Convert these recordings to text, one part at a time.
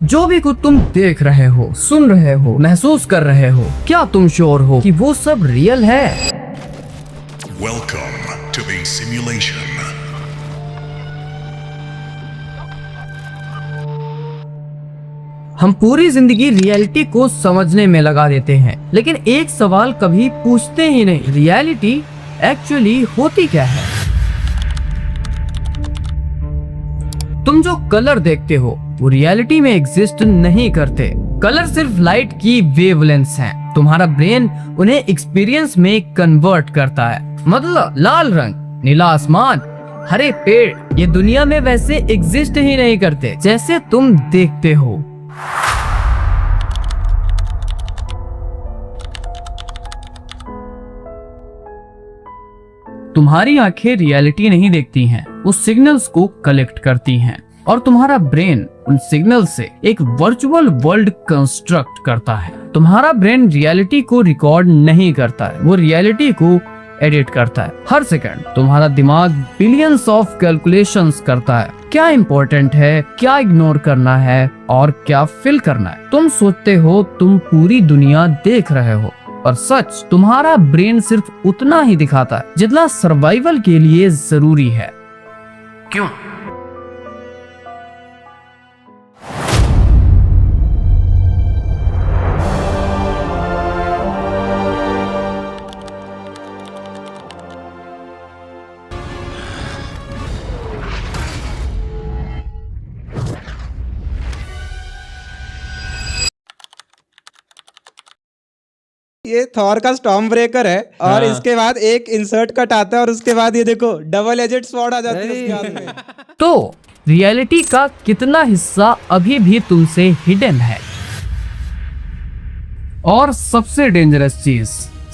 जो भी कुछ तुम देख रहे हो, सुन रहे हो, महसूस कर रहे हो, क्या तुम श्योर हो कि वो सब रियल है? Welcome to the simulation. हम पूरी जिंदगी रियलिटी को समझने में लगा देते हैं, लेकिन एक सवाल कभी पूछते ही नहीं, रियलिटी एक्चुअली होती क्या है? तुम जो कलर देखते हो वो रियलिटी में एग्जिस्ट नहीं करते। कलर सिर्फ लाइट की वेवलेंथ्स हैं। तुम्हारा ब्रेन उन्हें एक्सपीरियंस में कन्वर्ट करता है। मतलब लाल रंग, नीला आसमान, हरे पेड़ ये दुनिया में वैसे एग्जिस्ट ही नहीं करते जैसे तुम देखते हो। तुम्हारी आंखें रियलिटी नहीं देखती हैं, वो सिग्नल्स को कलेक्ट करती हैं और तुम्हारा ब्रेन उन सिग्नल से एक वर्चुअल वर्ल्ड कंस्ट्रक्ट करता है। तुम्हारा ब्रेन रियलिटी को रिकॉर्ड नहीं करता है, वो रियलिटी को एडिट करता है। हर सेकंड तुम्हारा दिमाग बिलियंस ऑफ कैलकुलेशंस करता है, क्या इम्पोर्टेंट है, क्या इग्नोर करना है और क्या फिल करना है। तुम सोचते हो तुम पूरी दुनिया देख रहे हो, पर सच तुम्हारा ब्रेन सिर्फ उतना ही दिखाता है जितना सर्वाइवल के लिए जरूरी है। क्यों? ये थॉर का स्टॉर्म ब्रेकर है और इसके बाद एक इंसर्ट कट आता है और उसके बाद ये देखो डबल एजेड स्वॉर्ड आ जाती है उसके हाथ में। तो रियलिटी का कितना हिस्सा अभी भी तुमसे हिडन है? और सबसे डेंजरस चीज,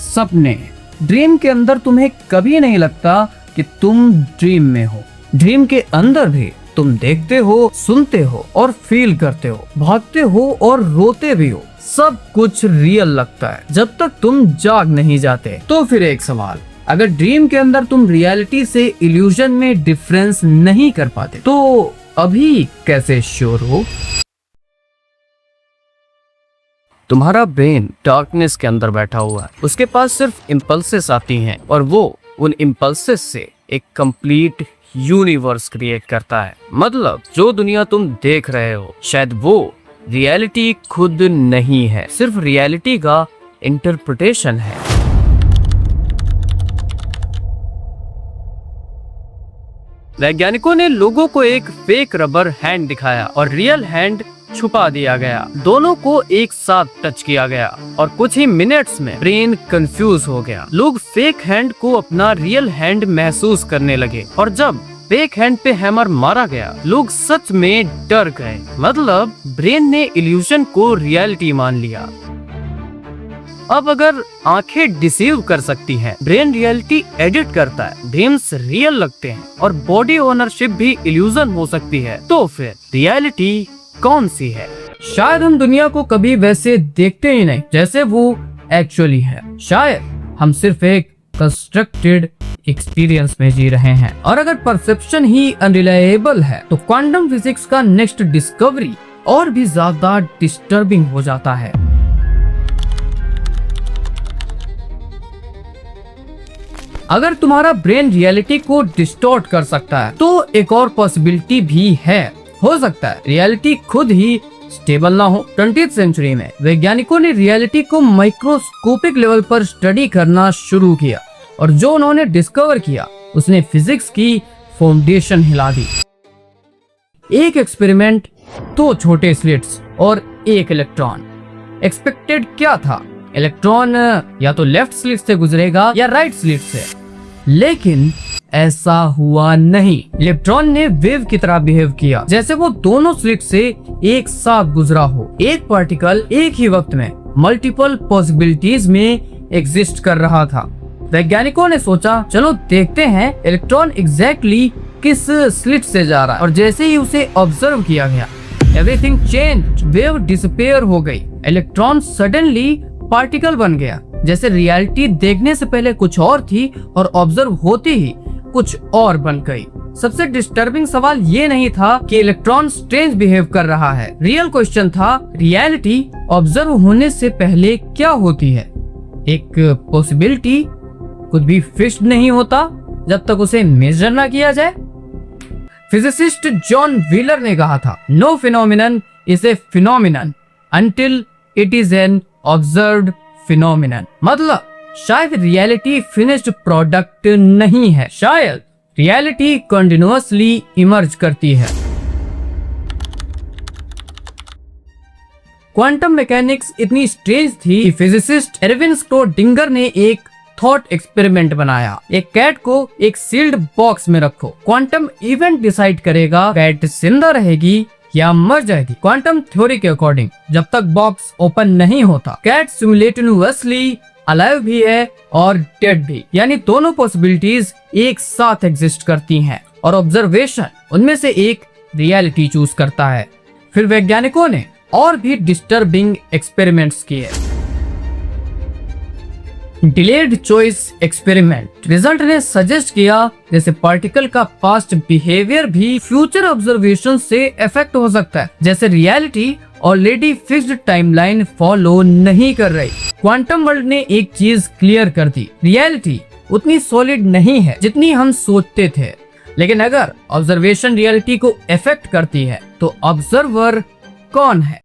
सपने। ड्रीम के अंदर तुम्हें कभी नहीं लगता कि तुम ड्रीम में हो। ड्रीम के अंदर भी तुम देखते हो, सुनते हो और फील करते हो, भागते हो और रोते भी हो। सब कुछ रियल लगता है जब तक तुम जाग नहीं जाते। तो फिर एक सवाल, अगर ड्रीम के अंदर तुम रियलिटी से इल्यूजन में डिफरेंस नहीं कर पाते तो अभी कैसे श्योर हो? तुम्हारा ब्रेन डार्कनेस के अंदर बैठा हुआ है, उसके पास सिर्फ इम्पल्सेस आती हैं और वो उन इम्पल्सेस से एक कंप्लीट यूनिवर्स क्रिएट करता है। मतलब जो दुनिया तुम देख रहे हो शायद वो रियलिटी खुद नहीं है, सिर्फ रियलिटी का इंटरप्रिटेशन है। वैज्ञानिकों ने लोगों को एक फेक रबर हैंड दिखाया और रियल हैंड छुपा दिया गया। दोनों को एक साथ टच किया गया और कुछ ही मिनट्स में ब्रेन कंफ्यूज हो गया। लोग फेक हैंड को अपना रियल हैंड महसूस करने लगे और जब फेक हैंड पे हैमर मारा गया लोग सच में डर गए। मतलब ब्रेन ने इल्यूजन को रियलिटी मान लिया। अब अगर आंखें डिसीव कर सकती हैं, ब्रेन रियलिटी एडिट करता है, ड्रीम्स रियल लगते हैं और बॉडी ओनरशिप भी इल्यूजन हो सकती है, तो फिर रियलिटी कौन सी है? शायद हम दुनिया को कभी वैसे देखते ही नहीं जैसे वो एक्चुअली है। शायद हम सिर्फ एक कंस्ट्रक्टेड एक्सपीरियंस में जी रहे हैं। और अगर परसेप्शन ही अनरिलायबल है तो क्वांटम फिजिक्स का नेक्स्ट डिस्कवरी और भी ज्यादा डिस्टर्बिंग हो जाता है। अगर तुम्हारा ब्रेन रियलिटी को डिस्टॉर्ट कर सकता है तो एक और पॉसिबिलिटी भी है। हो सकता है रियलिटी खुद ही स्टेबल ना हो। 20th सेंचुरी में वैज्ञानिकों ने रियलिटी को माइक्रोस्कोपिक लेवल पर स्टडी करना शुरू किया और जो उन्होंने डिस्कवर किया उसने फिजिक्स की फाउंडेशन हिला दी। एक एक्सपेरिमेंट, 2 छोटे स्लिट्स और एक इलेक्ट्रॉन। एक्सपेक्टेड क्या था? इलेक्ट्रॉन या तो लेफ्ट स्लिट से गुजरेगा या राइट स्लिट से, लेकिन ऐसा हुआ नहीं। इलेक्ट्रॉन ने वेव की तरह बिहेव किया, जैसे वो दोनों स्लिट से एक साथ गुजरा हो। एक पार्टिकल एक ही वक्त में मल्टीपल पॉसिबिलिटीज में एग्जिस्ट कर रहा था। वैज्ञानिकों ने सोचा चलो देखते हैं इलेक्ट्रॉन एग्जैक्टली किस स्लिट से जा रहा है, और जैसे ही उसे ऑब्जर्व किया गया एवरीथिंग चेंज। वेव डिसअपीयर हो गई, इलेक्ट्रॉन सडनली पार्टिकल बन गया। जैसे रियलिटी देखने से पहले कुछ और थी और ऑब्जर्व होते ही कुछ और बन गई। सबसे डिस्टर्बिंग सवाल ये नहीं था कि इलेक्ट्रॉन स्ट्रेंज बिहेव कर रहा है। रियल क्वेश्चन था रियलिटी ऑब्जर्व होने से पहले क्या होती है। एक पॉसिबिलिटी कुछ भी फिक्स्ड नहीं होता जब तक उसे मेजर ना किया जाए। फिजिसिस्ट जॉन व्हीलर ने कहा था, no phenomenon is a phenomenon until it is an observed phenomenon. मतलब शायद रियलिटी फिनिश्ड प्रोडक्ट नहीं है, शायद रियलिटी कंटिन्यूअसली इमर्ज करती है। क्वांटम मैकेनिक्स इतनी स्ट्रेंज थी कि फिजिसिस्ट एरविन स्क्रोडिंगर ने एक थॉट एक्सपेरिमेंट बनाया। एक कैट को एक सील्ड बॉक्स में रखो, क्वांटम इवेंट डिसाइड करेगा कैट जिंदा रहेगी या मर जाएगी। क्वांटम थ्योरी के अकॉर्डिंग जब तक बॉक्स ओपन नहीं होता कैट सिमुलेटेनियसली अलाइव भी है और डेड भी, यानी दोनों पॉसिबिलिटीज एक साथ एग्जिस्ट करती हैं और ऑब्जर्वेशन उनमें से एक रियलिटी चूज करता है। फिर वैज्ञानिकों ने और भी डिस्टर्बिंग एक्सपेरिमेंट्स किए। Delayed choice experiment. रिजल्ट ने सजेस्ट किया जैसे पार्टिकल का पास्ट बिहेवियर भी फ्यूचर ऑब्जर्वेशन से इफेक्ट हो सकता है, जैसे reality already fixed timeline follow नहीं कर रही। क्वांटम वर्ल्ड ने एक चीज क्लियर कर दी, रियलिटी उतनी सॉलिड नहीं है जितनी हम सोचते थे। लेकिन अगर ऑब्जर्वेशन रियलिटी को इफेक्ट करती है तो ऑब्जर्वर कौन है?